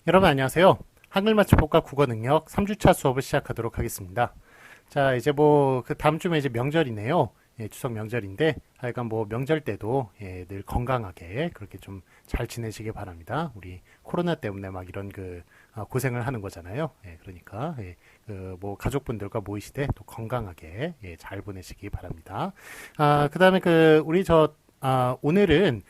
여러분 안녕하세요. 한글 맞춤법과 국어 능력 3주차 수업을 시작하도록 하겠습니다. 자, 이제 뭐 그 다음 주면 이제 명절이네요. 예, 추석 명절인데 하여간 뭐 명절 때도 늘 건강하게 그렇게 좀 잘 지내시길 바랍니다. 우리 코로나 때문에 막 이런 고생을 하는 거잖아요. 예, 그러니까 그 뭐 가족분들과 모이시되 또 건강하게 잘 보내시기 바랍니다. 그다음에 오늘은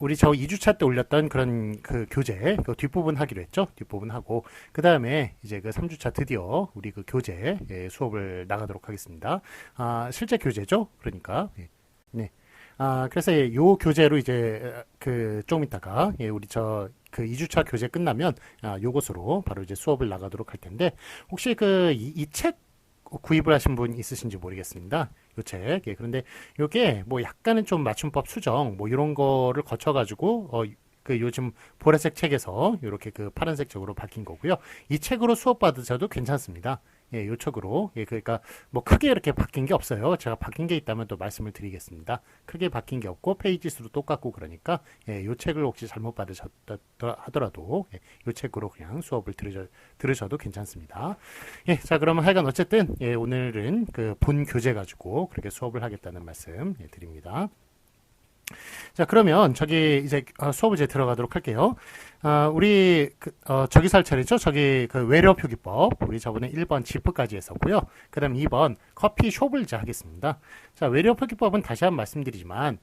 우리 저 2주차 때 올렸던 그런 그 교재, 그 뒷부분 하기로 했죠? 뒷부분 하고, 그 다음에 이제 그 3주차 드디어 우리 그 교재 수업을 나가도록 하겠습니다. 실제 교재죠? 그러니까. 네. 그래서 요 교재로 이제 좀 이따가 우리 저 그 2주차 교재 끝나면 요것으로 바로 이제 수업을 나가도록 할 텐데, 혹시 이 책 구입을 하신 분 있으신지 모르겠습니다. 요 책. 예, 그런데 요게 뭐 약간은 좀 맞춤법 수정 뭐 이런 거를 거쳐가지고 그 요즘 보라색 책에서 이렇게 그 파란색 쪽으로 바뀐 거고요. 이 책으로 수업 받으셔도 괜찮습니다. 예, 요 책으로. 예, 그러니까 뭐 크게 이렇게 바뀐 게 없어요. 제가 바뀐 게 있다면 또 말씀을 드리겠습니다. 크게 바뀐 게 없고 페이지 수도 똑같고 그러니까 요 책을 혹시 잘못 받으셨다 하더라도 요 책으로 그냥 수업을 들으셔도 괜찮습니다. 예, 자 그러면 하여간 어쨌든 오늘은 그 본 교재 가지고 그렇게 수업을 하겠다는 말씀 드립니다. 자, 그러면 저기 이제 수업을 이제 들어가도록 할게요. 우리 저기 살 차례죠? 저기 그 외래 표기법. 우리 저번에 1번 지프까지 했었고요. 그다음 2번 커피숍을 이제 하겠습니다. 자, 외래 표기법은 다시 한번 말씀드리지만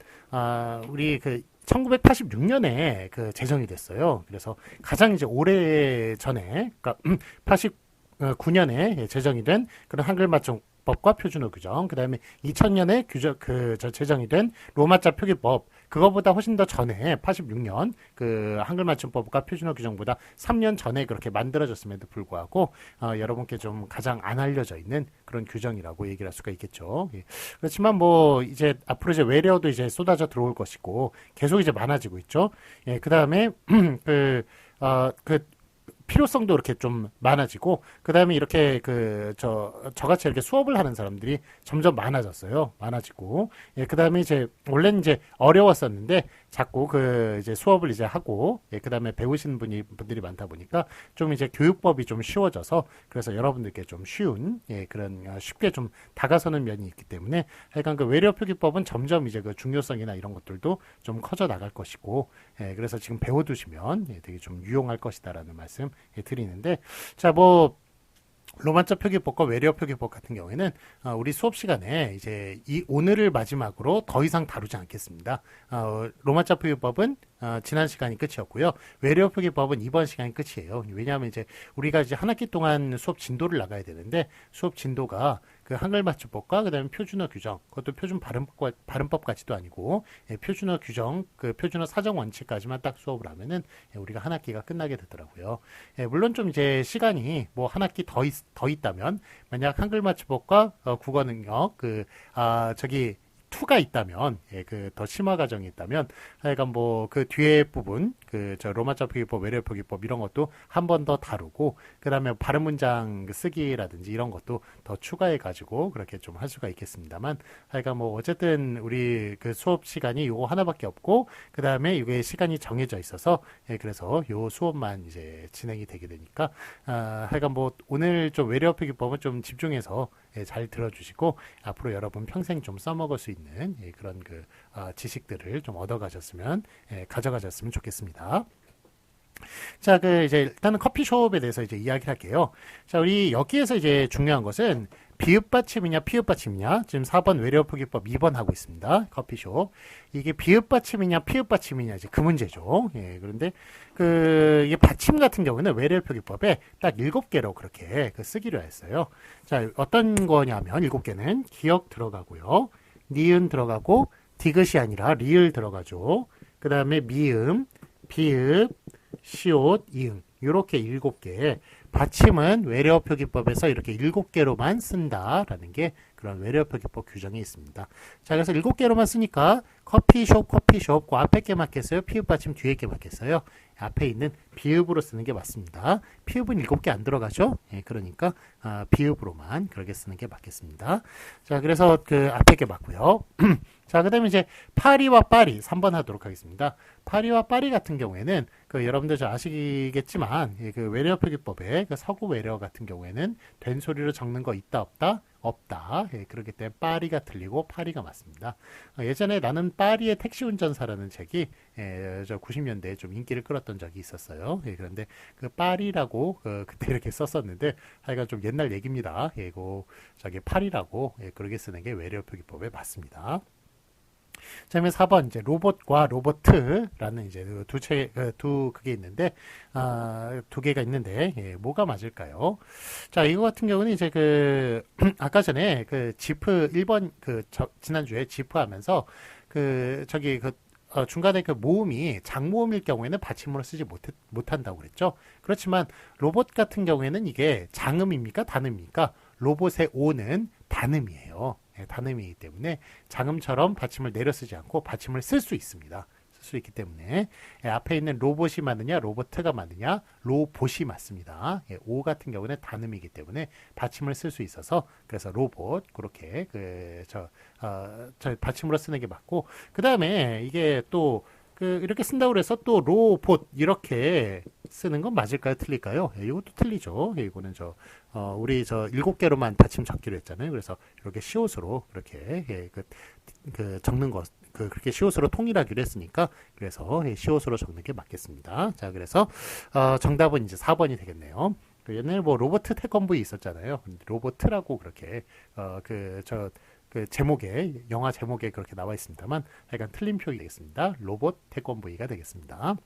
우리 1986년에 그 제정이 됐어요. 그래서 가장 이제 오래 전에, 그러니까 89년에 제정이 된 그런 한글 맞춤 법과 표준어 규정, 그 다음에 2000년에 제정이 된 로마자 표기법, 그거보다 훨씬 더 전에 86년 그 한글 맞춤법과 표준어 규정보다 3년 전에 그렇게 만들어졌음에도 불구하고 여러분께 좀 가장 안 알려져 있는 그런 규정이라고 얘기를 할 수가 있겠죠. 예. 그렇지만 뭐 이제 앞으로 이제 외래어도 이제 쏟아져 들어올 것이고 계속 이제 많아지고 있죠. 예, 그 다음에 필요성도 이렇게 좀 많아지고, 그 다음에 이렇게 저같이 이렇게 수업을 하는 사람들이 점점 많아졌어요. 많아지고. 예, 그 다음에 이제, 원래는 이제 어려웠었는데, 자꾸 이제 수업을 이제 하고, 그 다음에 배우시는 분들이 많다 보니까, 좀 이제 교육법이 좀 쉬워져서, 그래서 여러분들께 좀 쉬운, 쉽게 좀 다가서는 면이 있기 때문에, 하여간 그 외래 표기법은 점점 이제 그 중요성이나 이런 것들도 좀 커져 나갈 것이고, 그래서 지금 배워두시면 되게 좀 유용할 것이다라는 말씀 드리는데, 자, 뭐, 로마자 표기법과 외래어 표기법 같은 경우에는 우리 수업 시간에 이제 오늘을 마지막으로 더 이상 다루지 않겠습니다. 로마자 표기법은 지난 시간이 끝이었고요. 외래어 표기법은 이번 시간이 끝이에요. 왜냐하면 이제 우리가 이제 한 학기 동안 수업 진도를 나가야 되는데 수업 진도가 그 한글 맞춤법과 그다음에 표준어 규정, 그것도 표준 발음법까지도 아니고 표준어 규정, 그 표준어 사정 원칙까지만 딱 수업을 하면은 우리가 한 학기가 끝나게 되더라고요. 물론 좀 이제 시간이 뭐 한 학기 더 있다면 만약 한글 맞춤법과 국어 능력 저기 2가 있다면, 더 심화 과정이 있다면, 하여간 뭐, 그 뒤에 부분, 저 로마자 표기법, 외래 표기법 이런 것도 한 번 더 다루고, 그 다음에 발음 문장 쓰기라든지 이런 것도 더 추가해가지고 그렇게 좀 할 수가 있겠습니다만, 하여간 뭐, 어쨌든 우리 그 수업 시간이 요거 하나밖에 없고, 그 다음에 이게 시간이 정해져 있어서, 그래서 요 수업만 이제 진행이 되게 되니까, 하여간 뭐, 오늘 좀 외래 표기법은 좀 집중해서 잘 들어주시고, 앞으로 여러분 평생 좀 써먹을 수 있는 그런 지식들을 좀 가져가셨으면 좋겠습니다. 자, 이제 일단은 커피숍에 대해서 이제 이야기를 할게요. 자, 우리 여기에서 이제 중요한 것은 비읍 받침이냐 피읍 받침이냐, 지금 4번 외래어 표기법 2번 하고 있습니다. 커피숍. 이게 비읍 받침이냐 피읍 받침이냐 이제 그 문제죠. 그런데 이게 받침 같은 경우는 외래어 표기법에 딱 7개로 그렇게 쓰기로 했어요. 자, 어떤 거냐면 7개는 기역 들어가고요. 니은 들어가고 디귿이 아니라 리을 들어가죠. 그 다음에 미음, 비읍, 시옷, 이응 이렇게 7개. 받침은 외래어 표기법에서 이렇게 7개로만 쓴다라는 게 그런 외래어 표기법 규정이 있습니다. 자, 그래서 7개로만 쓰니까 커피숍 그 앞에 게 맞겠어요? 피읍 받침 뒤에 게 맞겠어요? 앞에 있는 비읍으로 쓰는 게 맞습니다. 피읍은 7개 안 들어가죠? 그러니까 비읍으로만 그렇게 쓰는 게 맞겠습니다. 자, 그래서 그 앞에 게 맞고요. 자, 그 다음에 이제 파리와 파리 3번 하도록 하겠습니다. 파리와 파리 같은 경우에는 그 여러분들 잘 아시겠지만 그 외래어 표기법에 그 서구 외래어 같은 경우에는 된 소리로 적는 거 있다 없다 없다. 그렇기 때문에 파리가 틀리고 파리가 맞습니다. 예전에 나는 파리의 택시 운전사라는 책이 저 90년대에 좀 인기를 끌었던 적이 있었어요. 그런데 그 파리라고 그때 이렇게 썼었는데 하여간 좀 옛날 얘기입니다. 그 저기 파리라고 그렇게 쓰는 게 외래어 표기법에 맞습니다. 자, 그러면 4번 이제 로봇과 로보트라는 이제 두 그게 있는데 두 개가 있는데 뭐가 맞을까요? 자, 이거 같은 경우는 이제 그 아까 전에 그 지프 1번 지난주에 지프 하면서 저기 중간에 그 모음이 장모음일 경우에는 받침으로 쓰지 못한다고 그랬죠. 그렇지만 로봇 같은 경우에는 이게 장음입니까? 단음입니까? 로봇의 오는 단음이에요. 단음이기 때문에 장음처럼 받침을 내려 쓰지 않고 받침을 쓸 수 있습니다. 쓸 수 있기 때문에 앞에 있는 로봇이 맞느냐 로보트가 맞느냐 로봇이 맞습니다. 오 같은 경우는 단음이기 때문에 받침을 쓸 수 있어서 그래서 로봇 그렇게 저 받침으로 쓰는 게 맞고 그 다음에 이게 또 이렇게 쓴다고 해서 또 로봇 이렇게 쓰는 건 맞을까요? 틀릴까요? 이것도 틀리죠. 이거는 우리 7개로만 받침 적기로 했잖아요. 그래서 이렇게 시옷으로 그렇게 적는 것 그렇게 시옷으로 통일하기로 했으니까 그래서 시옷으로 적는 게 맞겠습니다. 자, 그래서 정답은 이제 4번이 되겠네요. 옛날에 뭐 로버트 태권브이 있었잖아요. 로보트라고 그렇게 제목에 영화 제목에 그렇게 나와 있습니다만 약간 틀린 표기 되겠습니다. 로봇 태권브이가 되겠습니다.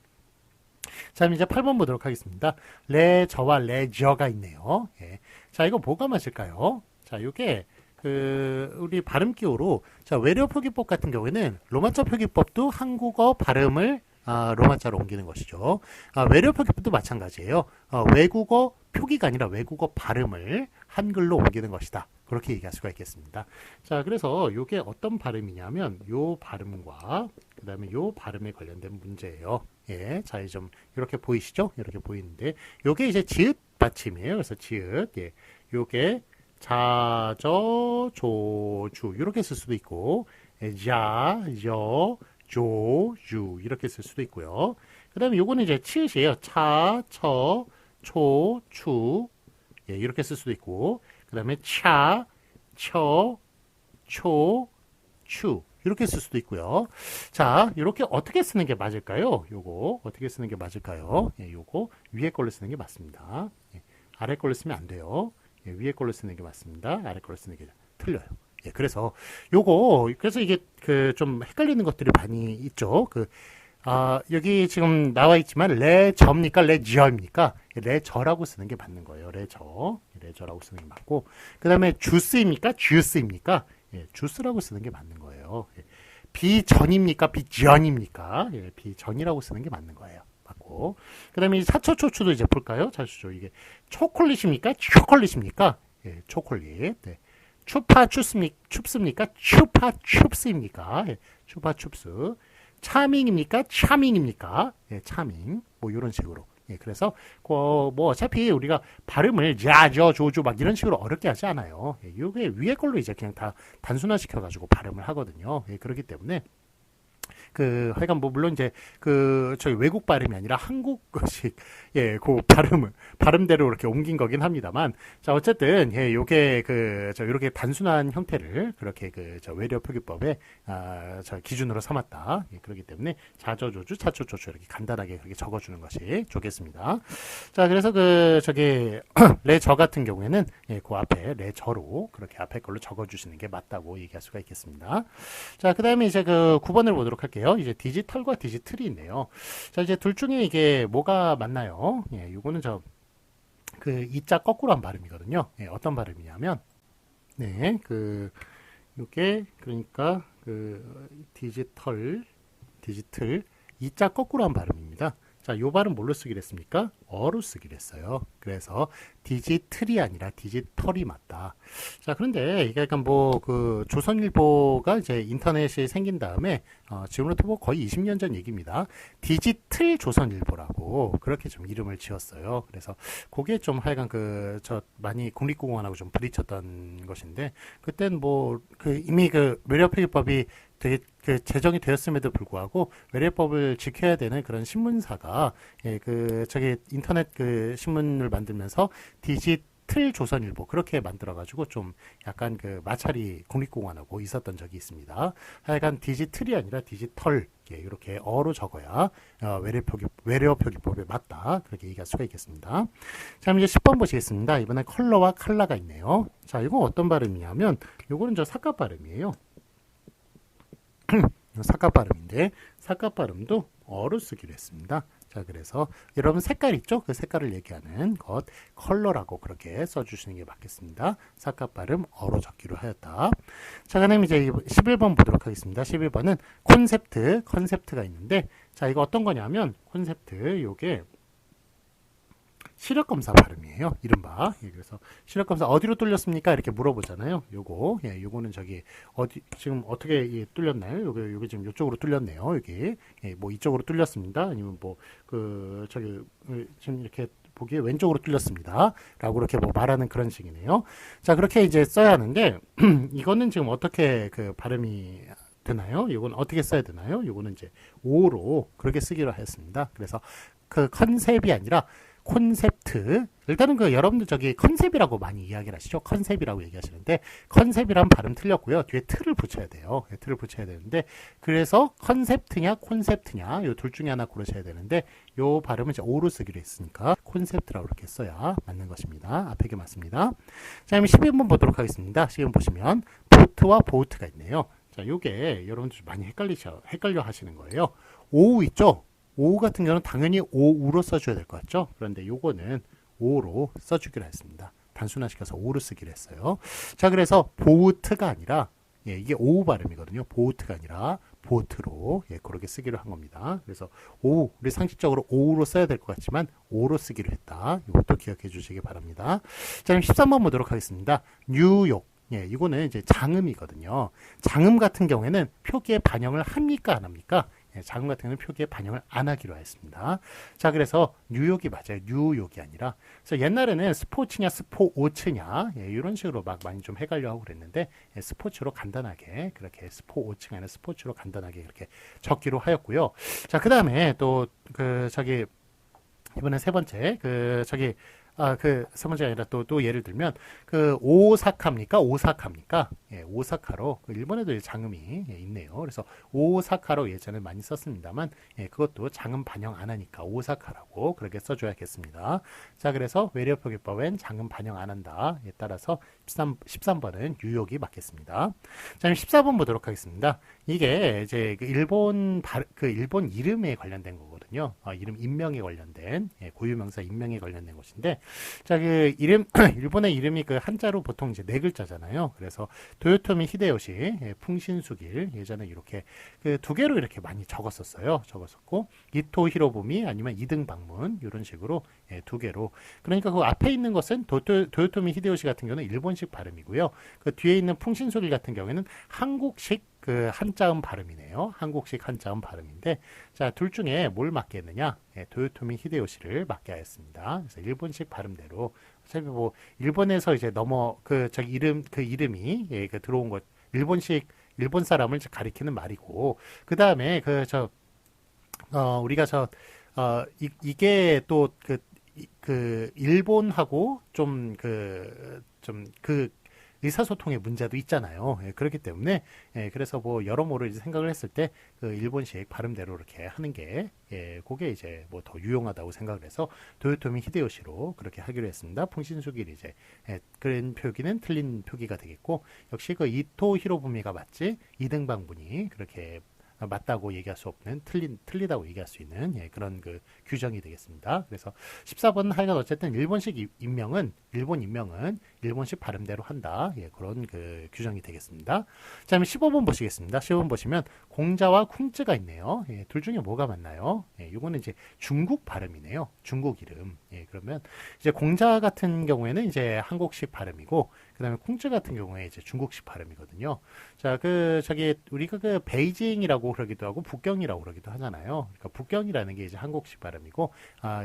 자, 그럼 이제 8번 보도록 하겠습니다. 레저와 레저가 있네요. 자, 이거 뭐가 맞을까요? 자, 이게 우리 발음 기호로 자, 외래어 표기법 같은 경우에는 로마자 표기법도 한국어 발음을 로마자로 옮기는 것이죠. 외래어 표기법도 마찬가지예요. 외국어 표기가 아니라 외국어 발음을 한글로 옮기는 것이다. 그렇게 얘기할 수가 있겠습니다. 자, 그래서 이게 어떤 발음이냐면 요 발음과 그 다음에 요 발음에 관련된 문제예요. 자, 좀 이렇게 보이시죠? 이렇게 보이는데 요게 이제 지읒 받침이에요. 그래서 지읒, 요게 자, 저, 조, 주 이렇게 쓸 수도 있고 자, 여, 조, 유 이렇게 쓸 수도 있고요. 그 다음에 요거는 이제 치읓이에요. 차, 처, 초, 추 이렇게 쓸 수도 있고 그 다음에 차, 처, 초, 추 이렇게 쓸 수도 있고요. 자, 이렇게 어떻게 쓰는 게 맞을까요? 요거 어떻게 쓰는 게 맞을까요? 요거 위에 걸로 쓰는 게 맞습니다. 아래 걸로 쓰면 안 돼요. 위에 걸로 쓰는 게 맞습니다. 아래 걸로 쓰는 게 틀려요. 그래서 그래서 이게 좀 헷갈리는 것들이 많이 있죠. 여기 지금 나와 있지만 레저입니까? 레저입니까? 레저라고 쓰는 게 맞는 거예요. 레저라고 쓰는 게 맞고 그 다음에 주스입니까? 주스입니까? 주스라고 쓰는 게 맞는 거예요. 비전입니까? 비전입니까? 비전이라고 쓰는 게 맞는 거예요. 맞고 그 다음에 사초초추도 이제 볼까요? 자주죠. 이게 초콜릿입니까? 초콜릿입니까? 초콜릿. 추파 춥습니까? 추파 춥스입니까? 추파 춥스. 차밍입니까? 차밍입니까? 차밍. 뭐 이런 식으로. 그래서 뭐 어차피 우리가 발음을 야저 조조 막 이런 식으로 어렵게 하지 않아요. 이게 위에 걸로 이제 그냥 다 단순화시켜 가지고 발음을 하거든요. 그렇기 때문에 하여간 뭐 물론 이제 저희 외국 발음이 아니라 한국식 발음대로 이렇게 옮긴 거긴 합니다만 자, 어쨌든 요게 이렇게 단순한 형태를 그렇게 저 외래어 표기법에 저 기준으로 삼았다. 그렇기 때문에 자저조주 차초조주 이렇게 간단하게 그렇게 적어주는 것이 좋겠습니다. 자, 그래서 레저 같은 경우에는 그 앞에 레저로 그렇게 앞에 걸로 적어주시는 게 맞다고 얘기할 수가 있겠습니다. 자, 그 다음에 이제 9번을 보도록 할게요. 이제 디지털과 디지털이 있네요. 자, 이제 둘 중에 이게 뭐가 맞나요? 요거는 이자 거꾸로 한 발음이거든요. 어떤 발음이냐면, 요게, 그러니까, 디지털, 이자 거꾸로 한 발음입니다. 자, 요 발음 뭘로 쓰기로 했습니까? 어로 쓰기로 했어요. 그래서 디지털이 아니라 디지털이 맞다. 자, 그런데 이게 약간 조선일보가 이제 인터넷이 생긴 다음에 지금부터 뭐 거의 20년 전 얘기입니다. 디지털 조선일보라고 그렇게 좀 이름을 지었어요. 그래서 그게 좀 하여간 많이 국립국어원하고 좀 부딪혔던 것인데 그땐 이미 외래어 표기법이 되게 그 제정이 되었음에도 불구하고 외래법을 지켜야 되는 그런 신문사가 그 저기 인터넷 그 신문을 만들면서 디지털 조선일보 그렇게 만들어가지고 좀 약간 그 마찰이 국립공원하고 있었던 적이 있습니다. 하여간 디지털이 아니라 디지털 이렇게 어로 적어야 외래어 표기법에 맞다 그렇게 얘기할 수가 있겠습니다. 자, 이제 10번 보시겠습니다. 이번엔 컬러와 칼라가 있네요. 자, 이거 어떤 발음이냐면 요거는 저 삭갑 발음이에요. 삭갑 발음인데 삭갑 발음도 어로 쓰기로 했습니다. 자, 그래서 여러분 색깔 있죠? 그 색깔을 얘기하는 것 컬러라고 그렇게 써주시는 게 맞겠습니다. 삭갑 발음 어로 적기로 하였다. 자, 그다음 이제 11번 보도록 하겠습니다. 11번은 컨셉트가 있는데 자, 이거 어떤 거냐면 콘셉트 요게 시력검사 발음이에요. 이른바. 그래서 시력검사 어디로 뚫렸습니까? 이렇게 물어보잖아요. 요거는 저기 지금 어떻게 뚫렸나요? 요게 지금 이쪽으로 뚫렸네요. 여기 뭐 이쪽으로 뚫렸습니다. 아니면 뭐 지금 이렇게 보기에 왼쪽으로 뚫렸습니다. 라고 이렇게 뭐 말하는 그런 식이네요. 자, 그렇게 이제 써야 하는데 이거는 지금 어떻게 그 발음이 되나요? 이건 어떻게 써야 되나요? 요거는 이제 오로 그렇게 쓰기로 했습니다. 그래서 그 컨셉이 아니라 콘셉트. 일단은 그 여러분들 저기 컨셉이라고 많이 이야기를 하시죠. 컨셉이라고 얘기하시는데 컨셉이란 발음 틀렸고요. 뒤에 틀을 붙여야 돼요. 틀을 붙여야 되는데 그래서 컨셉트냐 콘셉트냐 요 둘 중에 하나 고르셔야 되는데 요 발음은 이제 오로 쓰기로 했으니까 콘셉트라고 이렇게 써야 맞는 것입니다. 앞에 게 맞습니다. 자, 그럼 12번 보도록 하겠습니다. 12번 보시면 보트와 보트가 있네요. 자, 요게 여러분들 많이 헷갈려 하시는 거예요. 오우 있죠? 오우 같은 경우는 당연히 오우로 써줘야 될 것 같죠? 그런데 요거는 오로 써주기로 했습니다. 단순화시켜서 오로 쓰기로 했어요. 자, 그래서 보트가 아니라 이게 오우 발음이거든요. 보트가 아니라 보트로 그렇게 쓰기로 한 겁니다. 그래서 오우 우리 상식적으로 오우로 써야 될 것 같지만 오로 쓰기로 했다. 이것도 기억해 주시기 바랍니다. 자, 그럼 13번 보도록 하겠습니다. 뉴욕. 이거는 이제 장음이거든요. 장음 같은 경우에는 표기에 반영을 합니까 안 합니까? 장음 같은 경우는 표기에 반영을 안 하기로 했습니다. 자, 그래서 뉴욕이 맞아요. 뉴욕이 아니라. 그래서 옛날에는 스포츠냐 스포오츠냐 이런 식으로 막 많이 좀 헷갈려하고 그랬는데 스포츠로 간단하게 그렇게 스포오츠가 아니라 스포츠로 간단하게 이렇게 적기로 하였고요. 자, 그 다음에 또 이번에 세 번째 세 번째가 아니라 또 예를 들면 오사카입니까? 오사카로 일본에도 장음이 있네요. 그래서 오사카로 예전에 많이 썼습니다만 그것도 장음 반영 안 하니까 오사카라고 그렇게 써줘야겠습니다. 자, 그래서 외래어 표기법엔 장음 반영 안 한다에 따라서 13번은 뉴욕이 맞겠습니다. 자, 14번 보도록 하겠습니다. 이게 이제 일본 이름에 관련된 거거든요. 이름 인명에 관련된 고유명사 인명에 관련된 것인데 자, 일본의 이름이 한자로 보통 이제 네 글자잖아요. 그래서 도요토미 히데요시, 풍신수길 예전에 이렇게 두 개로 이렇게 많이 적었었고 이토 히로부미 아니면 이등방문 이런 식으로 두 개로. 그러니까 그 앞에 있는 것은 도요토미 히데요시 같은 경우는 일본식 발음이고요. 그 뒤에 있는 풍신수길 같은 경우에는 한국식 한자음 발음이네요. 한국식 한자음 발음인데 자, 둘 중에 뭘 맞게 했느냐? 도요토미 히데요시를 맞게 하였습니다. 그래서 일본식 발음대로 어차피 뭐 일본에서 이제 이름이 들어온 것 일본 사람을 가리키는 말이고 그다음에 우리가 이게 또 일본하고 의사소통의 문제도 있잖아요. 그렇기 때문에 그래서 뭐 여러모로 이제 생각을 했을 때 일본식 발음대로 이렇게 하는 게 그게 이제 뭐 더 유용하다고 생각을 해서 도요토미 히데요시로 그렇게 하기로 했습니다. 풍신수길이 이제 그런 표기는 틀린 표기가 되겠고 역시 이토 히로부미가 맞지 이등방분이 그렇게 맞다고 얘기할 수 없는 틀리다고 얘기할 수 있는 그런 규정이 되겠습니다. 그래서 14번은 하여간 어쨌든 일본식 인명은 일본식 발음대로 한다. 그런 규정이 되겠습니다. 자, 그럼 15번 보시겠습니다. 15번 보시면 공자와 쿵즈가 있네요. 둘 중에 뭐가 맞나요? 이거는 이제 중국 발음이네요. 중국 이름. 그러면 이제 공자 같은 경우에는 이제 한국식 발음이고 그다음에 쿵즈 같은 경우에 이제 중국식 발음이거든요. 자, 우리가 베이징이라고 그러기도 하고 북경이라고 그러기도 하잖아요. 그러니까 북경이라는 게 이제 한국식 발음이고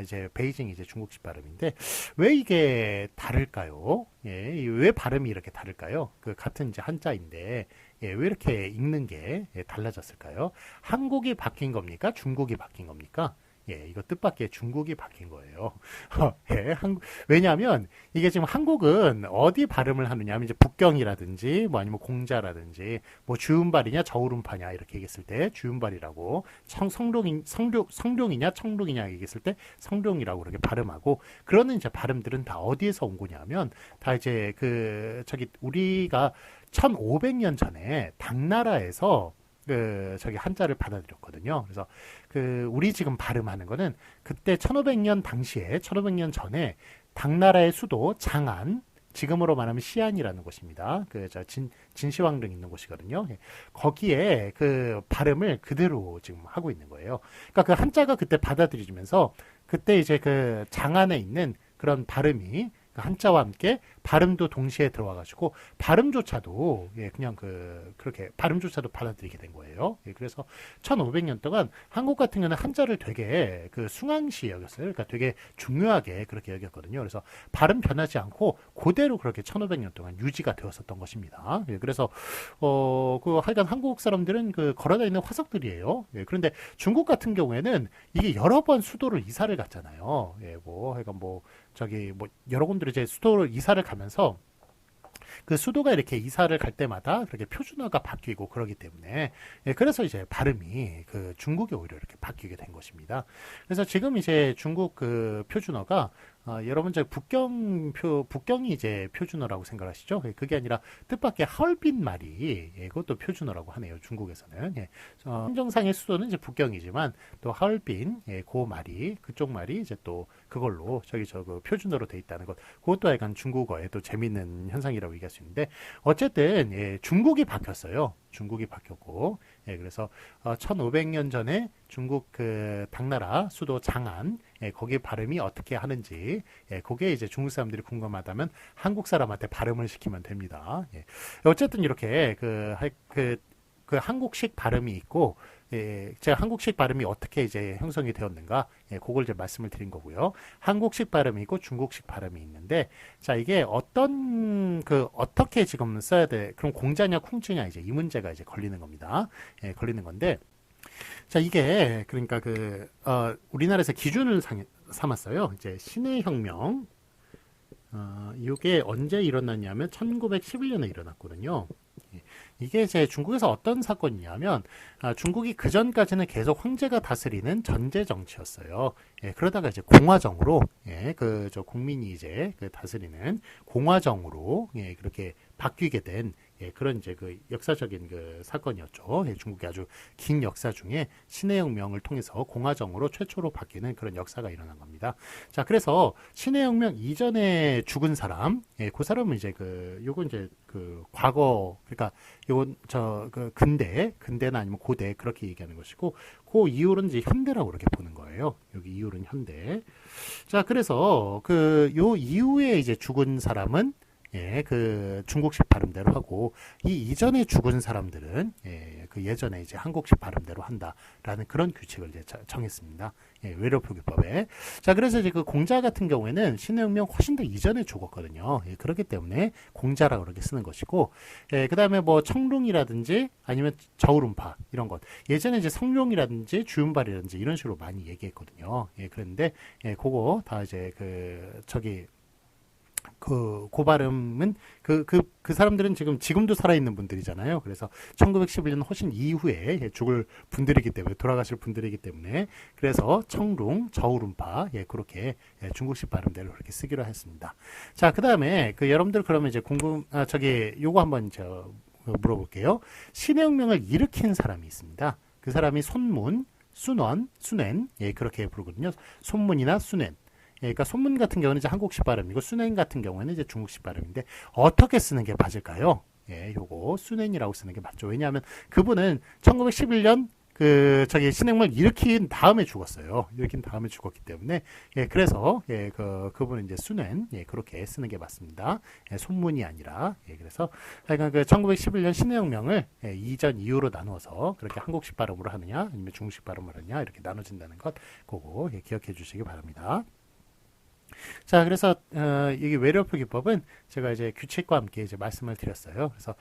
이제 베이징이 이제 중국식 발음인데 왜 이게 다를까요? 예, 왜 발음이 이렇게 다를까요? 그 같은 이제 한자인데 예, 왜 이렇게 읽는 게 예, 달라졌을까요? 한국이 바뀐 겁니까? 중국이 바뀐 겁니까? 예, 이거 뜻밖의 중국이 바뀐 거예요. 예, 왜냐하면 이게 지금 한국은 어디 발음을 하느냐 하면 이제 북경이라든지 뭐 아니면 공자라든지 뭐 주음발이냐 저울음파냐 이렇게 얘기했을 때 주음발이라고 성룡이냐 청룡이냐 얘기했을 때 성룡이라고 그렇게 발음하고 그러는 이제 발음들은 다 어디에서 온 거냐면 다 이제 그 저기 우리가 1500년 전에 당나라에서 그 저기 한자를 받아들였거든요. 그래서 그 우리 지금 발음하는 거는 그때 1500년 당시에 1500년 전에 당나라의 수도 장안 지금으로 말하면 시안이라는 곳입니다. 그 저 진시황릉 있는 곳이거든요. 예. 거기에 그 발음을 그대로 지금 하고 있는 거예요. 그러니까 그 한자가 그때 받아들여지면서 그때 이제 그 장안에 있는 그런 발음이 한자와 함께 발음도 동시에 들어와가지고 발음조차도 예, 그냥 그렇게 발음조차도 받아들이게 된 거예요. 예, 그래서 1500년 동안 한국 같은 경우는 한자를 되게 그 숭앙시 여겼어요. 그러니까 되게 중요하게 그렇게 여겼거든요. 그래서 발음 변하지 않고 그대로 그렇게 1500년 동안 유지가 되었었던 것입니다. 예, 그래서 그 하여간 한국 사람들은 그 걸어다니는 화석들이에요. 예, 그런데 중국 같은 경우에는 이게 여러 번 수도를 이사를 갔잖아요. 예, 뭐 하여간 뭐 저기 뭐 여러 군데로 이제 수도를 이사를 가면서 그 수도가 이렇게 이사를 갈 때마다 그렇게 표준어가 바뀌고 그러기 때문에 예, 그래서 이제 발음이 그 중국이 오히려 이렇게 바뀌게 된 것입니다. 그래서 지금 이제 중국 그 표준어가 여러분 저 북경이 이제 표준어라고 생각하시죠? 예, 그게 아니라 뜻밖의 하얼빈 말이 예, 그것도 표준어라고 하네요. 중국에서는 예, 행정상의 수도는 이제 북경이지만 또 하얼빈 예, 그 말이 그쪽 말이 이제 또 그걸로 저기 그 표준어로 돼 있다는 것 그것도 약간 중국어의 또 재밌는 현상이라고 얘기할 수 있는데 어쨌든 예, 중국이 바뀌었어요. 중국이 바뀌었고 예, 그래서 1500년 전에 중국 그 당나라 수도 장안 예, 거기 발음이 어떻게 하는지 예, 그게 이제 중국 사람들이 궁금하다면 한국 사람한테 발음을 시키면 됩니다. 예. 어쨌든 이렇게 그 한국식 발음이 있고 예, 제가 한국식 발음이 어떻게 이제 형성이 되었는가, 예, 그걸 이제 말씀을 드린 거고요. 한국식 발음이 있고 중국식 발음이 있는데, 자, 이게 어떻게 지금 써야 돼? 그럼 공자냐, 쿵즈냐, 이제 이 문제가 이제 걸리는 겁니다. 예, 걸리는 건데, 자, 이게, 그러니까 우리나라에서 기준을 삼았어요. 이제 신의 혁명, 이게 언제 일어났냐면 1911년에 일어났거든요. 이게 이제 중국에서 어떤 사건이냐면 중국이 그 전까지는 계속 황제가 다스리는 전제 정치였어요. 예, 그러다가 이제 공화정으로 예, 저 국민이 이제 다스리는 공화정으로 예, 그렇게 바뀌게 된 예, 그런 이제 그 역사적인 그 사건이었죠. 예, 중국의 아주 긴 역사 중에 신의 혁명을 통해서 공화정으로 최초로 바뀌는 그런 역사가 일어난 겁니다. 자, 그래서 신의 혁명 이전에 죽은 사람, 예, 그 사람은 이제 요건 이제 과거, 그러니까 요건 근대나 아니면 고대 그렇게 얘기하는 것이고, 그 이후로는 이제 현대라고 그렇게 보는 거예요. 여기 이후로는 현대. 자, 그래서 요 이후에 이제 죽은 사람은 예, 중국식 발음대로 하고 이 이전에 죽은 사람들은 예, 예전에 이제 한국식 발음대로 한다라는 그런 규칙을 이제 정했습니다. 예, 외래표기법에. 자, 그래서 이제 공자 같은 경우에는 신의혁명 훨씬 더 이전에 죽었거든요. 예, 그렇기 때문에 공자라고 그렇게 쓰는 것이고, 예, 그다음에 뭐 청룡이라든지 아니면 저울음파 이런 것. 예전에 이제 성룡이라든지 주음발이라든지 이런 식으로 많이 얘기했거든요. 예, 그런데 예, 그거 다 이제 발음은 그 사람들은 지금도 살아있는 분들이잖아요. 그래서 1911년 훨씬 이후에 예, 죽을 분들이기 때문에 돌아가실 분들이기 때문에 그래서 청룡, 저울음파 예, 그렇게 예, 중국식 발음대로 그렇게 쓰기로 했습니다. 자, 그다음에 여러분들 그러면 이제 요거 한번 물어볼게요. 신의혁명을 일으킨 사람이 있습니다. 그 사람이 손문, 순원, 예, 그렇게 부르거든요. 손문이나 순원. 예, 그러니까 손문 같은 경우는 이제 한국식 발음이고 순엔 같은 경우에는 이제 중국식 발음인데 어떻게 쓰는 게 맞을까요? 예, 요거 순엔이라고 쓰는 게 맞죠. 왜냐하면 그분은 1911년 신행을 일으킨 다음에 죽었어요. 일으킨 다음에 죽었기 때문에 예, 그래서 예, 그분은 이제 순엔 예, 그렇게 쓰는 게 맞습니다. 예, 손문이 아니라 예, 그래서 하여간 1911년 신해혁명을 예, 이전 이후로 나누어서 그렇게 한국식 발음으로 하느냐 아니면 중국식 발음으로 하느냐 이렇게 나눠진다는 것 그거 예, 기억해 주시기 바랍니다. 자, 그래서 이게 외래어표 기법은 제가 이제 규칙과 함께 이제 말씀을 드렸어요. 그래서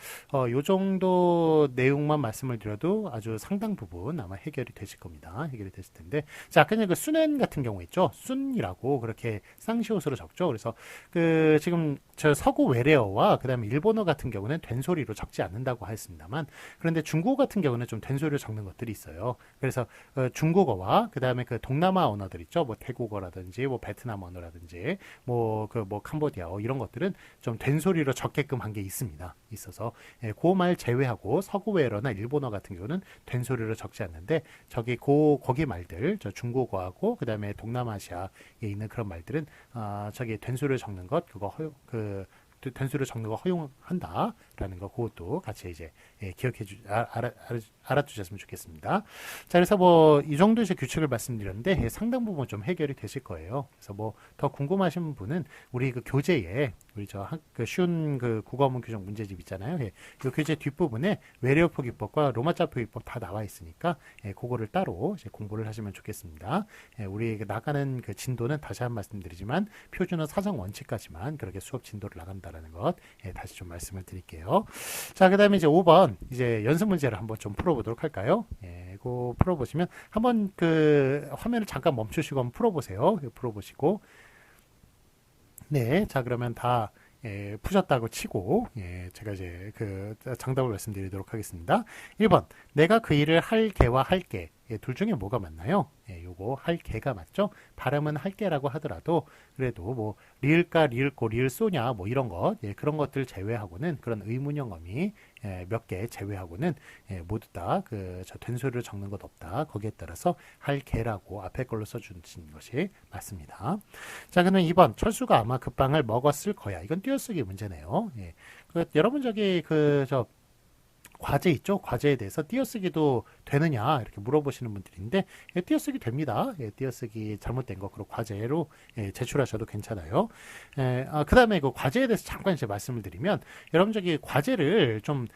요 정도 내용만 말씀을 드려도 아주 상당 부분 아마 해결이 되실 겁니다. 해결이 되실 텐데, 자, 아까 그 순엔 같은 경우 있죠. 순이라고 그렇게 쌍시옷으로 적죠. 그래서 그 지금 저 서구 외래어와 그다음에 일본어 같은 경우는 된소리로 적지 않는다고 하였습니다만, 그런데 중국어 같은 경우는 좀 된소리로 적는 것들이 있어요. 그래서 중국어와 그다음에 그 동남아 언어들 있죠. 뭐 태국어라든지 뭐 베트남 언어라든지 뭐 캄보디아어 이런 것들은 좀 된소리로 적게끔 한 게 있습니다. 있어서 그 말 제외하고 서구 외래어나 일본어 같은 경우는 된소리로 적지 않는데 저기 거기 말들 저 중국어하고 그다음에 동남아시아에 있는 그런 말들은 저기 된소리로 적는 것 그거 된수를 적는 거 허용한다라는 거 그것도 같이 이제 알아두셨으면 좋겠습니다. 자, 그래서 뭐 이 정도 이제 규칙을 말씀드렸는데 상당 부분 좀 해결이 되실 거예요. 그래서 뭐 더 궁금하신 분은 우리 그 교재에 우리 그 쉬운 그 국어문 규정 문제집 있잖아요. 이 교재 뒷부분에 외래어표 기법과 로마자표 기법 다 나와 있으니까 그거를 따로 이제 공부를 하시면 좋겠습니다. 우리 나가는 그 진도는 다시 한 말씀드리지만 표준어 사정 원칙까지만 그렇게 수업 진도를 나간다라는 것 다시 좀 말씀을 드릴게요. 자, 그다음에 이제 5번 이제 연습 문제를 한번 좀 풀어보도록 할까요? 이거 풀어보시면 한번 그 화면을 잠깐 멈추시고 한번 풀어보세요. 풀어보시고 네, 자 그러면 다 푸셨다고 치고 제가 이제 그 정답을 말씀드리도록 하겠습니다. 1번 내가 그 일을 할 개와 할게 둘 중에 뭐가 맞나요? 요거 할 개가 맞죠? 발음은 할게라고 하더라도 그래도 뭐 리을까 리을꼬 리을쏘냐 뭐 이런 것 그런 것들 제외하고는 그런 의문형 어미 몇 개 제외하고는 모두 다 그 저 된소리를 적는 것 없다. 거기에 따라서 할 개라고 앞에 걸로 써주신 것이 맞습니다. 자, 그러면 2번 철수가 아마 그 빵을 먹었을 거야. 이건 띄어쓰기 문제네요. 여러분 저기 저 과제 있죠? 과제에 대해서 띄어쓰기도 되느냐 이렇게 물어보시는 분들인데 띄어쓰기 됩니다. 띄어쓰기 잘못된 거 그리고 과제로 제출하셔도 괜찮아요. 그 다음에 그 과제에 대해서 잠깐 이제 말씀을 드리면 여러분 저기 과제를 좀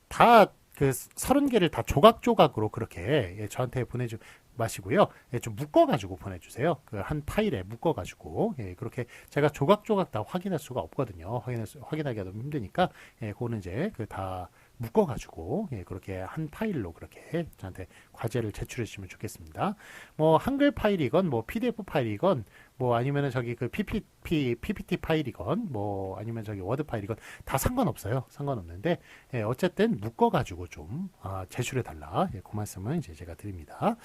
다 30개를 다 조각조각으로 그렇게 저한테 보내주 마시고요. 좀 묶어가지고 보내주세요. 그 한 파일에 묶어가지고 그렇게 제가 조각조각 다 확인할 수가 없거든요. 확인하기가 너무 힘드니까 그거는 이제 다 묶어가지고 그렇게 한 파일로 그렇게 저한테 과제를 제출해 주시면 좋겠습니다. 뭐 한글 파일이건 뭐 PDF 파일이건 뭐 아니면은 저기 그 PPT 파일이건 뭐 아니면 저기 워드 파일이건 다 상관없어요. 상관없는데 어쨌든 묶어가지고 좀 제출해 달라. 그 말씀은 이제 제가 드립니다.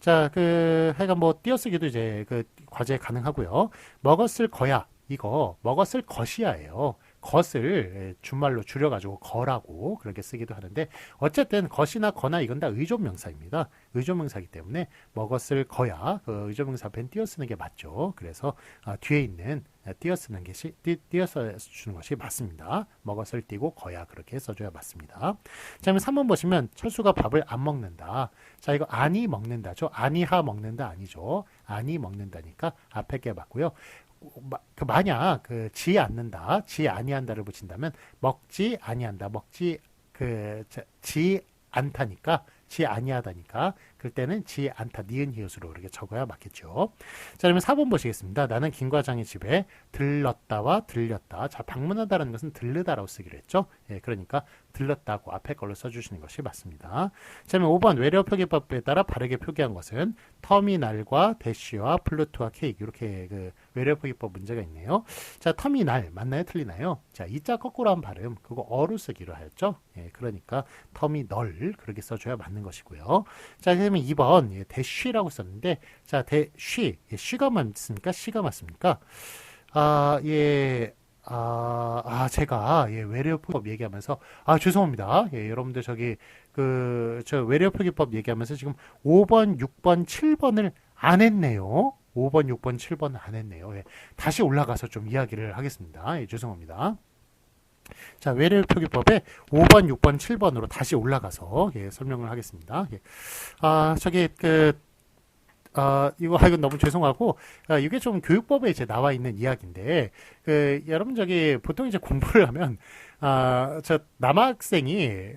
자, 하여간 뭐 띄어쓰기도 이제 그 과제 가능하고요. 먹었을 거야. 이거 먹었을 것이야예요. 것을 준말로 줄여가지고 거라고 그렇게 쓰기도 하는데 어쨌든 것이나 거나 이건 다 의존명사입니다. 의존명사이기 때문에 먹었을 거야 그 의존명사 벤 띄어쓰는 게 맞죠. 그래서 뒤에 있는 띄어쓰는 것이 띄어서 주는 것이 맞습니다. 먹었을 띄고 거야 그렇게 써줘야 맞습니다. 자, 그러면 3번 보시면 철수가 밥을 안 먹는다. 자, 이거 아니 먹는다죠. 아니하 먹는다 아니죠. 아니 먹는다니까 앞에 게 맞고요. 만약 지 않는다, 지 아니한다를 붙인다면 먹지 아니한다, 지 않다니까, 지 아니하다니까 그럴 때는 지 않다, 니은 히읗으로 이렇게 적어야 맞겠죠. 자, 그러면 4번 보시겠습니다. 나는 김 과장의 집에 들렀다와 들렸다. 자, 방문하다라는 것은 들르다라고 쓰기로 했죠. 그러니까 들렀다고 앞에 걸로 써주시는 것이 맞습니다. 자, 그러면 5번 외래어 표기법에 따라 바르게 표기한 것은 터미널과 대쉬와 플루트와 케이크 이렇게 외래어 표기법 문제가 있네요. 자, 터미널 맞나요? 틀리나요? 자, 이자 거꾸로 한 발음 그거 어로 쓰기로 하였죠. 그러니까 터미널 그렇게 써줘야 맞는 것이고요. 자, 그러면 2번 대쉬라고 썼는데 자, 대쉬 쉬가 맞습니까? 시가 맞습니까? 제가 외래어 표기법 얘기하면서 죄송합니다. 여러분들 저 외래어 표기법 얘기하면서 지금 5번, 6번, 7번을 안 했네요. 5번, 6번, 7번 안 했네요. 다시 올라가서 좀 이야기를 하겠습니다. 죄송합니다. 자, 외래어 표기법에 5번, 6번, 7번으로 다시 올라가서 설명을 하겠습니다. 이건 너무 죄송하고, 이게 좀 교육법에 이제 나와 있는 이야기인데, 여러분 보통 이제 공부를 하면, 저 남학생이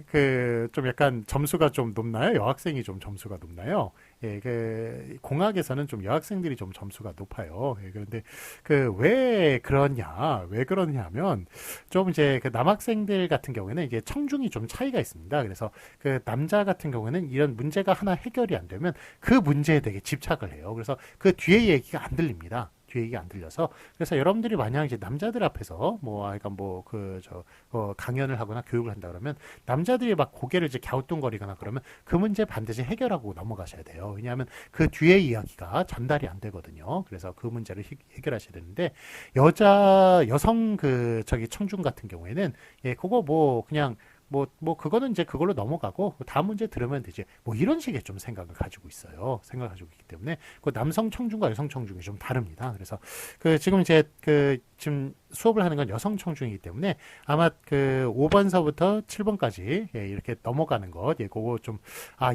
좀 약간 점수가 좀 높나요? 여학생이 좀 점수가 높나요? 예, 공학에서는 좀 여학생들이 좀 점수가 높아요. 예, 그런데 왜 그러냐 하면 좀 이제 남학생들 같은 경우에는 이게 청중이 좀 차이가 있습니다. 그래서 남자 같은 경우에는 이런 문제가 하나 해결이 안 되면 그 문제에 되게 집착을 해요. 그래서 그 뒤에 얘기가 안 들립니다. 뒤에 얘기가 안 들려서 그래서 여러분들이 만약 이제 남자들 앞에서 그러니까 강연을 하거나 교육을 한다 그러면 남자들이 막 고개를 이제 갸우뚱거리거나 그러면 그 문제 반드시 해결하고 넘어가셔야 돼요. 왜냐하면 그 뒤에 이야기가 전달이 안 되거든요. 그래서 그 문제를 해결하셔야 되는데 여성 청중 같은 경우에는 예, 그거 그냥 그거는 이제 그걸로 넘어가고, 다음 문제 들으면 되지. 이런 식의 좀 생각을 가지고 있어요. 생각을 가지고 있기 때문에, 남성 청중과 여성 청중이 좀 다릅니다. 그래서, 지금 이제, 지금 수업을 하는 건 여성 청중이기 때문에, 아마 5번서부터 7번까지, 예, 이렇게 넘어가는 것, 예, 그거 좀,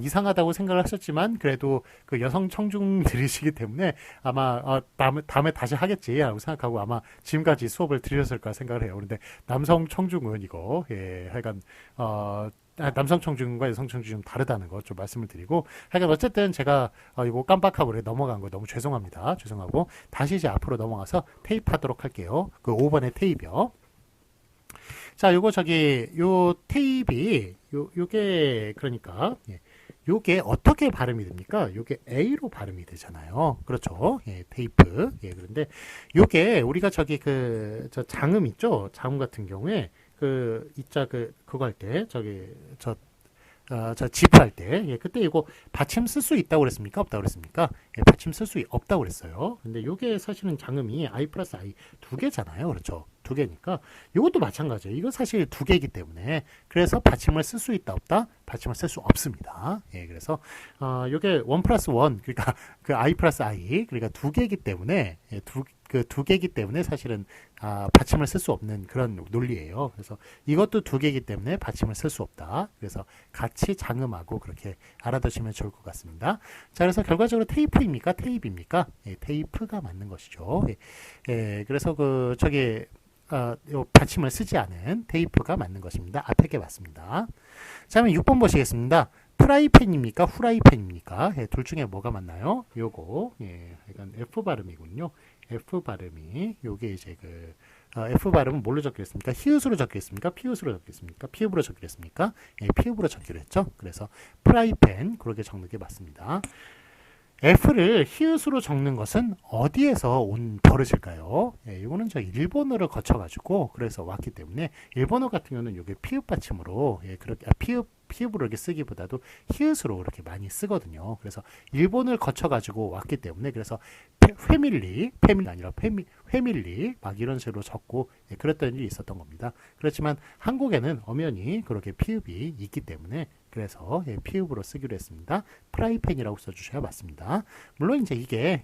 이상하다고 생각을 하셨지만, 그래도 여성 청중들이시기 때문에, 아마, 다음에 다시 하겠지, 라고 생각하고 아마 지금까지 수업을 들으셨을까 생각을 해요. 그런데 남성 청중은 이거, 예, 하여간, 남성 청중과 여성 청중이 좀 다르다는 거 좀 말씀을 드리고, 하여간 어쨌든 제가 이거 깜빡하고 넘어간 거 너무 죄송합니다. 죄송하고 다시 이제 앞으로 넘어가서 테이프 하도록 할게요. 5번의 테이프요. 자, 요 테이프 요게 그러니까 예. 요게 어떻게 발음이 됩니까? 요게 A로 발음이 되잖아요. 그렇죠? 예, 테이프. 예, 그런데 요게 우리가 저 장음 있죠? 장음 같은 경우에 그거 할 때, 지프할 때, 예, 그때 이거 받침 쓸 수 있다고 그랬습니까? 없다고 그랬습니까? 예, 받침 쓸 수 없다고 그랬어요. 근데 요게 사실은 장음이 I 플러스 I 두 개잖아요. 그렇죠? 두 개니까. 요것도 마찬가지예요. 이거 사실 두 개이기 때문에. 그래서 받침을 쓸 수 있다, 없다? 받침을 쓸 수 없습니다. 예, 그래서, 요게 1 플러스 1, 그러니까 I 플러스 I, 그러니까 두 개이기 때문에, 예, 두 개이기 때문에 사실은 받침을 쓸 수 없는 그런 논리예요. 그래서 이것도 두 개이기 때문에 받침을 쓸 수 없다. 그래서 같이 장음하고 그렇게 알아두시면 좋을 것 같습니다. 자, 그래서 결과적으로 테이프입니까? 테이프입니까? 예, 테이프가 맞는 것이죠. 예, 예, 그래서 요 받침을 쓰지 않은 테이프가 맞는 것입니다. 앞에 게 맞습니다. 자, 그러면 6번 보시겠습니다. 프라이팬입니까? 후라이팬입니까? 예, 둘 중에 뭐가 맞나요? 요거, 예, 이건 F 발음이군요. F 발음이, 요게 이제 F 발음은 뭘로 적기로 했습니까? 히읗으로 적기로 했습니까? 피읗으로 적기로 했습니까? 피읍으로 적기로 했습니까? 예, 피읍으로 적기로 했죠. 그래서 프라이팬, 그렇게 적는 게 맞습니다. F를 히읗으로 적는 것은 어디에서 온 버릇일까요? 예, 이거는 저 일본어를 거쳐가지고 그래서 왔기 때문에 일본어 같은 경우는 이게 피읍 받침으로 예, 그렇게 피읍으로 이렇게 쓰기보다도 히읗으로 이렇게 많이 쓰거든요. 그래서 일본을 거쳐가지고 왔기 때문에 그래서 패밀리 아니라 패밀리 막 이런 식으로 적고 예, 그랬던 일이 있었던 겁니다. 그렇지만 한국에는 엄연히 그렇게 피읍이 있기 때문에 그래서 예, 피읍으로 쓰기로 했습니다. 프라이팬이라고 써주셔야 맞습니다. 물론 이제 이게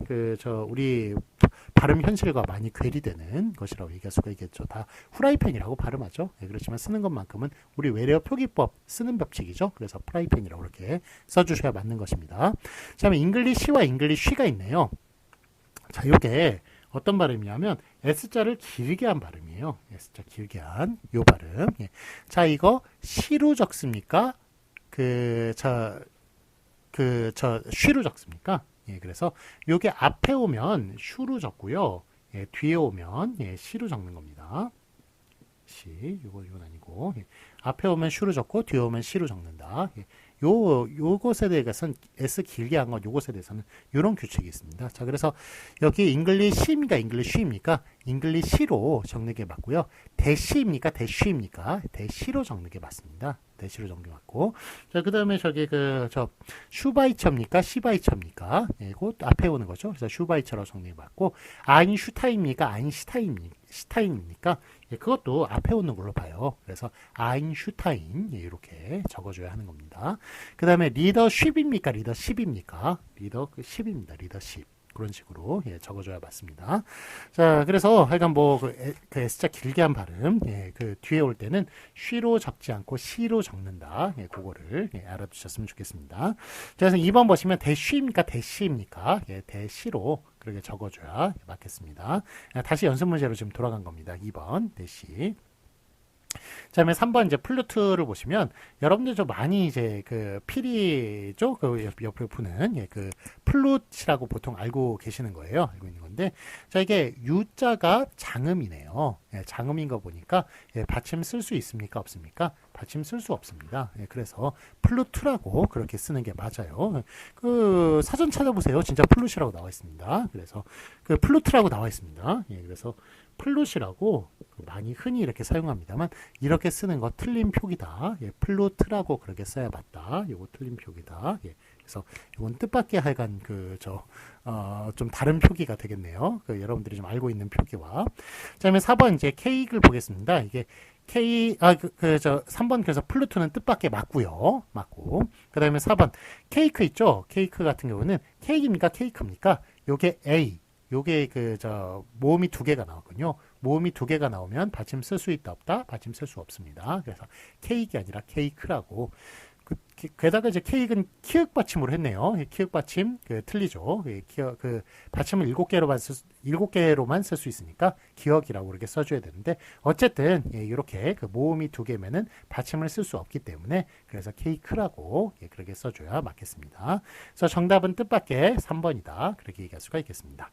우리 발음 현실과 많이 괴리되는 것이라고 얘기할 수가 있겠죠. 다 후라이팬이라고 발음하죠. 예, 그렇지만 쓰는 것만큼은 우리 외래어 표기법 쓰는 법칙이죠. 그래서 프라이팬이라고 이렇게 써주셔야 맞는 것입니다. 자, 그럼 잉글리시와 잉글리쉬가 있네요. 자, 요게 어떤 발음이냐면 S자를 길게 한 발음이에요. S자 길게 한 요 발음. 예. 자, 이거 시로 적습니까? 쉬로 적습니까? 예, 그래서 요게 앞에 오면 슈로 적고요. 예, 뒤에 오면 예, 시로 적는 겁니다. 이건 아니고 예, 앞에 오면 슈로 적고 뒤에 오면 시로 적는다. 예, 요것에 대해서는 S 길게 한 건 요것에 대해서는 이런 규칙이 있습니다. 자, 그래서 여기 잉글리시입니까? 잉글리쉬입니까? 잉글리시로 적는 게 맞고요. 대시입니까? 대쉬입니까? 대시로 적는 게 맞습니다. 대시로 적는 게 맞고. 자, 그 다음에 슈바이처입니까? 시바이처입니까? 예, 그 앞에 오는 거죠. 그래서 슈바이처로 적는 게 맞고, 아인슈타인입니까? 아인슈타인입니까? 예, 그것도 앞에 오는 걸로 봐요. 그래서 아인슈타인 예, 이렇게 적어줘야 하는 겁니다. 그 다음에 리더십입니까? 리더십입니까? 리더십입니다. 리더십. 그런 식으로 예, 적어줘야 맞습니다. 자, 그래서 하여간 S자 길게 한 발음 예, 뒤에 올 때는 쉬로 적지 않고 시로 적는다. 예, 그거를 예, 알아두셨으면 좋겠습니다. 자, 그래서 2번 보시면 대쉬입니까? 대시입니까? 예, 대시로 그렇게 적어줘야 맞겠습니다. 다시 연습 문제로 지금 돌아간 겁니다. 2번 대시. 그다음에 3번 이제 플루트를 보시면 여러분들 좀 많이 이제 그 피리죠? 그 옆에 부는 예, 그 플룻이라고 보통 알고 계시는 거예요. 알고 있는 건데 자 이게 U자가 장음이네요. 예, 장음인 거 보니까 예, 받침 쓸 수 있습니까? 없습니까? 받침 쓸 수 없습니다. 예, 그래서 플루트라고 그렇게 쓰는 게 맞아요. 그 사전 찾아보세요. 진짜 플룻이라고 나와 있습니다. 그래서 그 플루트라고 나와 있습니다. 예, 그래서 플룻이라고 많이 흔히 이렇게 사용합니다만 이렇게 쓰는 거 틀린 표기다. 예, 플루트라고 그렇게 써야 맞다. 이거 틀린 표기다. 예, 그래서 이건 뜻밖의 하여간 좀 다른 표기가 되겠네요. 그 여러분들이 좀 알고 있는 표기와. 그다음에 4번 이제 케이크를 보겠습니다. 이게 3번 그래서 플루트는 뜻밖의 맞고요. 맞고. 그다음에 4번 케이크 있죠? 케이크 같은 경우는 케이크입니까? 케이크입니까? 요게 A. 요게 모음이 두 개가 나왔군요. 모음이 두 개가 나오면 받침 쓸 수 있다 없다? 받침 쓸 수 없습니다. 그래서 케이크가 아니라 케이크라고. 게다가 이제 케이크는 키읔 받침으로 했네요. 키읔 받침 틀리죠. 받침을 7개로만 쓸 수 있으니까 기억이라고 그렇게 써줘야 되는데 어쨌든 이렇게 모음이 두 개면은 받침을 쓸 수 없기 때문에 그래서 케이크라고 그렇게 써줘야 맞겠습니다. 그래서 정답은 뜻밖의 3번이다. 그렇게 얘기할 수가 있겠습니다.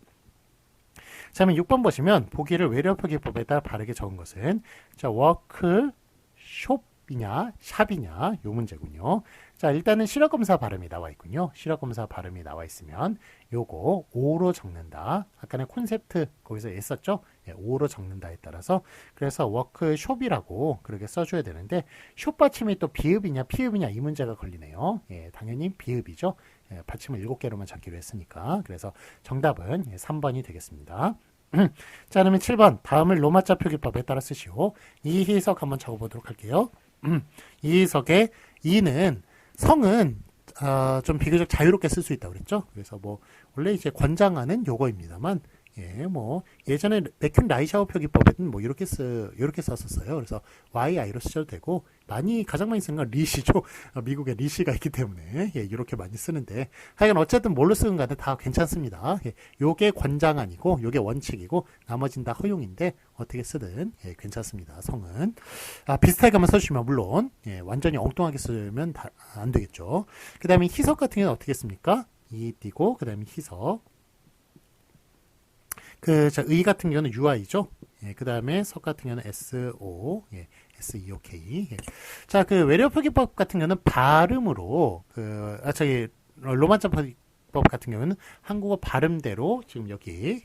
자, 그러면 6번 보시면 보기를 외래어표기법에 따라 바르게 적은 것은 자, 워크숍이냐 샵이냐 요 문제군요. 자, 일단은 시력검사 발음이 나와 있군요. 시력검사 발음이 나와 있으면 요거 O로 적는다. 아까는 콘셉트 거기서 했었죠. 예, O로 적는다에 따라서 그래서 워크숍이라고 그렇게 써줘야 되는데 숍 받침이 또 비읍이냐 피읍이냐 이 문제가 걸리네요. 예, 당연히 비읍이죠. 예, 받침을 7개로만 잡기로 했으니까 그래서 정답은 3번이 되겠습니다. 자, 그러면 7번 다음을 로마자 표기법에 따라 쓰시오. 이희석 한번 적어보도록 할게요. 이희석의 이는 성은 좀 비교적 자유롭게 쓸 수 있다고 그랬죠. 그래서 뭐 원래 이제 권장하는 요거입니다만 예, 뭐 예전에 맥퀸 라이샤우 표기법에는 뭐 이렇게 썼었어요. 그래서 YI로 쓰셔도 되고 가장 많이 쓰는 건 리시죠. 미국에 리시가 있기 때문에 예, 이렇게 많이 쓰는데 하여간 어쨌든 뭘로 쓰는 간에 다 괜찮습니다. 예, 요게 권장안이고 요게 원칙이고 나머진 다 허용인데 어떻게 쓰든 예, 괜찮습니다. 성은 비슷하게 한번 써주시면 물론 예, 완전히 엉뚱하게 쓰면 안 되겠죠. 그 다음에 희석 같은 경우는 어떻게 씁니까? 이 띄고 그 다음에 희석 의 같은 경우는 UI죠. 예, 그 다음에 석 같은 경우는 SO, 예, SEOK. 예. 자, 외래어 표기법 같은 경우는 발음으로, 로마자 표기법 같은 경우는 한국어 발음대로 지금 여기,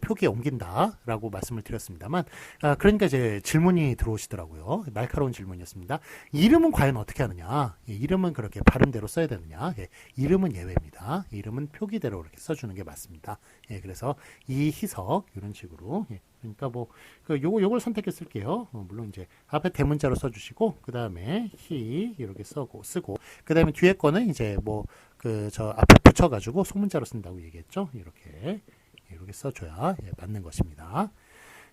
표기에 옮긴다라고 말씀을 드렸습니다만, 그러니까 이제 질문이 들어오시더라고요. 날카로운 질문이었습니다. 이름은 과연 어떻게 하느냐? 예, 이름은 그렇게 발음대로 써야 되느냐? 예, 이름은 예외입니다. 이름은 표기대로 이렇게 써주는 게 맞습니다. 예, 그래서 이희석 이런 식으로 예, 그러니까 뭐 요걸 선택했을게요. 물론 이제 앞에 대문자로 써주시고 그 다음에 히 이렇게 쓰고 그 다음에 뒤에 거는 이제 뭐 앞에 붙여가지고 소문자로 쓴다고 얘기했죠. 이렇게 써줘야 예, 맞는 것입니다.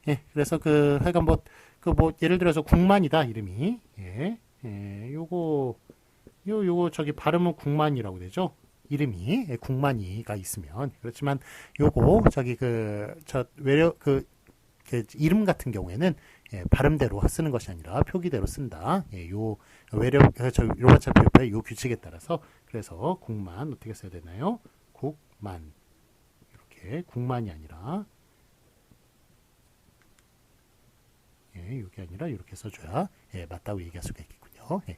예, 그래서 하여간 뭐 예를 들어서 국만이다 이름이 요거 저기 발음은 국만이라고 되죠. 이름이 국만이가 있으면 그렇지만 요거 저기 외려 이름 같은 경우에는 예, 발음대로 쓰는 것이 아니라 표기대로 쓴다. 예, 요 로마자 표기법의 요 규칙에 따라서 그래서 국만 어떻게 써야 되나요? 국만 이렇게 국만이 아니라 예, 요게 아니라 이렇게 써줘야 예, 맞다고 얘기할 수가 있겠군요. 예.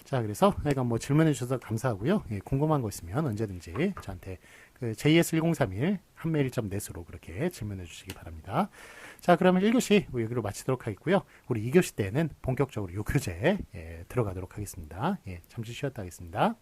자, 그래서 하여간 뭐 질문해 주셔서 감사하고요. 예, 궁금한 거 있으면 언제든지 저한테 JS1031 한메일.net으로 그렇게 질문해 주시기 바랍니다. 자, 그러면 1교시 여기로 마치도록 하겠고요. 우리 2교시 때는 본격적으로 요 교재에 들어가도록 하겠습니다. 예, 잠시 쉬었다 하겠습니다.